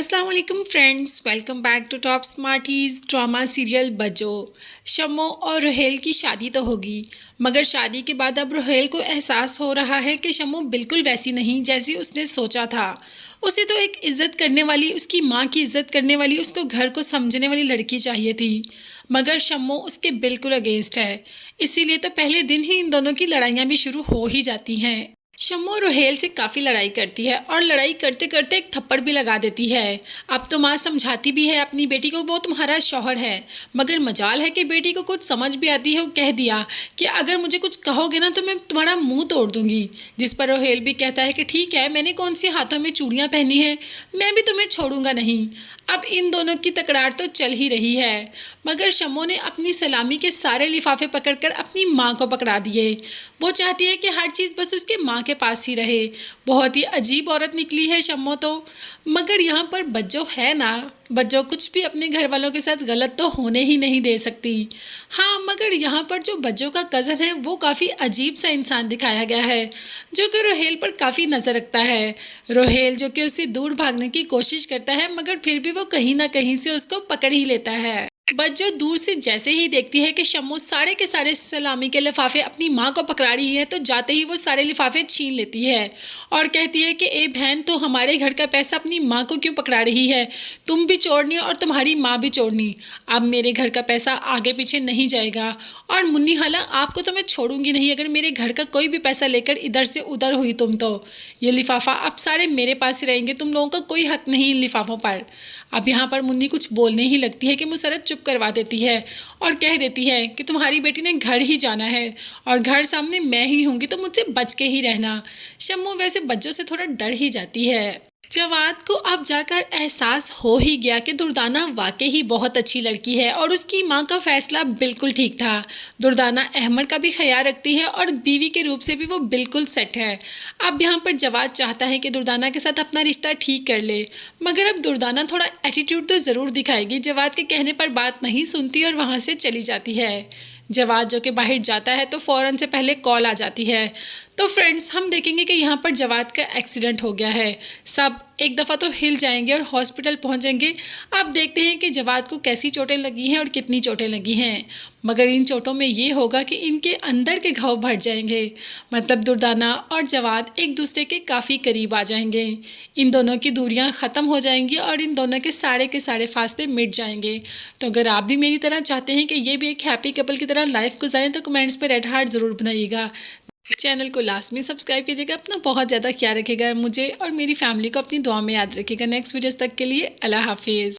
अस्सलाम वालेकुम friends, welcome back to top smarties drama serial Bajjo. Shammo और रोहेल की शादी तो होगी, मगर शादी के बाद अब रोहेल को एहसास हो रहा है कि शम्मो बिल्कुल वैसी नहीं जैसी उसने सोचा था। उसे तो एक इज़्ज़त करने वाली, उसकी माँ की इज़्ज़त करने वाली, उसको घर को समझने वाली लड़की चाहिए थी, मगर शम्मो उसके बिल्कुल अगेंस्ट है। इसीलिए तो पहले दिन ही इन दोनों की लड़ाइयाँ भी शुरू हो ही जाती हैं। शम्मो रोहेल से काफ़ी लड़ाई करती है और लड़ाई करते करते एक थप्पड़ भी लगा देती है। अब तो माँ समझाती भी है अपनी बेटी को, वो तुम्हारा शौहर है, मगर मजाल है कि बेटी को कुछ समझ भी आती है। वो कह दिया कि अगर मुझे कुछ कहोगे ना तो मैं तुम्हारा मुंह तोड़ दूंगी। जिस पर रोहेल भी कहता है कि ठीक है, मैंने कौन सी हाथों में चूड़ियाँ पहनी हैं, मैं भी तुम्हें छोड़ूंगा नहीं। अब इन दोनों की तकरार तो चल ही रही है, मगर शम्मो ने अपनी सलामी के सारे लिफाफे पकड़कर अपनी माँ को पकड़ा दिए। वो चाहती है कि हर चीज़ बस उसके माँ के पास ही रहे। बहुत ही अजीब औरत निकली है शम्मो तो। मगर यहाँ पर बज्जो है ना, बज्जो कुछ भी अपने घर वालों के साथ गलत तो होने ही नहीं दे सकती। हाँ, मगर यहाँ पर जो बज्जो का कज़न है वो काफ़ी अजीब सा इंसान दिखाया गया है, जो कि रोहेल पर काफ़ी नज़र रखता है। रोहेल जो कि उससे दूर भागने की कोशिश करता है, मगर फिर भी वो कहीं ना कहीं से उसको पकड़ ही लेता है। बज्जो दूर से जैसे ही देखती है कि शम्मो सारे के सारे सलामी के लिफाफे अपनी माँ को पकड़ा रही है, तो जाते ही वो सारे लिफाफे छीन लेती है और कहती है कि ए बहन, तो हमारे घर का पैसा अपनी माँ को क्यों पकड़ा रही है? तुम भी चोरनी और तुम्हारी माँ भी चोरनी। अब मेरे घर का पैसा आगे पीछे नहीं जाएगा, और मुन्नी हाला, आपको तो मैं छोड़ूंगी नहीं अगर मेरे घर का कोई भी पैसा लेकर इधर से उधर हुई तुम तो। ये लिफाफा अब सारे मेरे पास ही रहेंगे, तुम लोगों का कोई हक नहीं इन लिफाफों पर। अब यहाँ पर मुन्नी कुछ बोलने ही लगती है कि मुसरत चुप करवा देती है और कह देती है कि तुम्हारी बेटी ने घर ही जाना है और घर सामने मैं ही होंगी, तो मुझसे बच के ही रहना। शम्मो वैसे बच्चों से थोड़ा डर ही जाती है। जवाद को अब जाकर एहसास हो ही गया कि दुर्दाना वाकई ही बहुत अच्छी लड़की है और उसकी माँ का फैसला बिल्कुल ठीक था। दुर्दाना अहमद का भी ख्याल रखती है और बीवी के रूप से भी वो बिल्कुल सेट है। अब यहाँ पर जवाद चाहता है कि दुर्दाना के साथ अपना रिश्ता ठीक कर ले, मगर अब दुर्दाना थोड़ा एटीट्यूड तो ज़रूर दिखाएगी। जवाद के कहने पर बात नहीं सुनती और वहाँ से चली जाती है। जवाद जो कि बाहर जाता है तो फ़ौरन से पहले कॉल आ जाती है। तो फ्रेंड्स, हम देखेंगे कि यहाँ पर जवाद का एक्सीडेंट हो गया है। सब एक दफ़ा तो हिल जाएंगे और हॉस्पिटल पहुँचेंगे। अब देखते हैं कि जवाद को कैसी चोटें लगी हैं और कितनी चोटें लगी हैं, मगर इन चोटों में ये होगा कि इनके अंदर के घाव भर जाएंगे। मतलब दुर्दाना और जवाद एक दूसरे के काफ़ी करीब आ जाएंगे। इन दोनों की दूरियां ख़त्म हो जाएंगी और इन दोनों के सारे फासले मिट जाएंगे। तो अगर आप भी मेरी तरह चाहते हैं कि ये भी एक हैप्पी कपल की तरह लाइफ गुजारें, तो कमेंट्स पर रेड हार्ट ज़रूर बनाइएगा। चैनल को लास्ट में सब्सक्राइब कीजिएगा। अपना बहुत ज़्यादा ख्याल रखिएगा। मुझे और मेरी फैमिली को अपनी दुआ में याद रखिएगा। नेक्स्ट वीडियोस तक के लिए अल्लाह हाफिज़।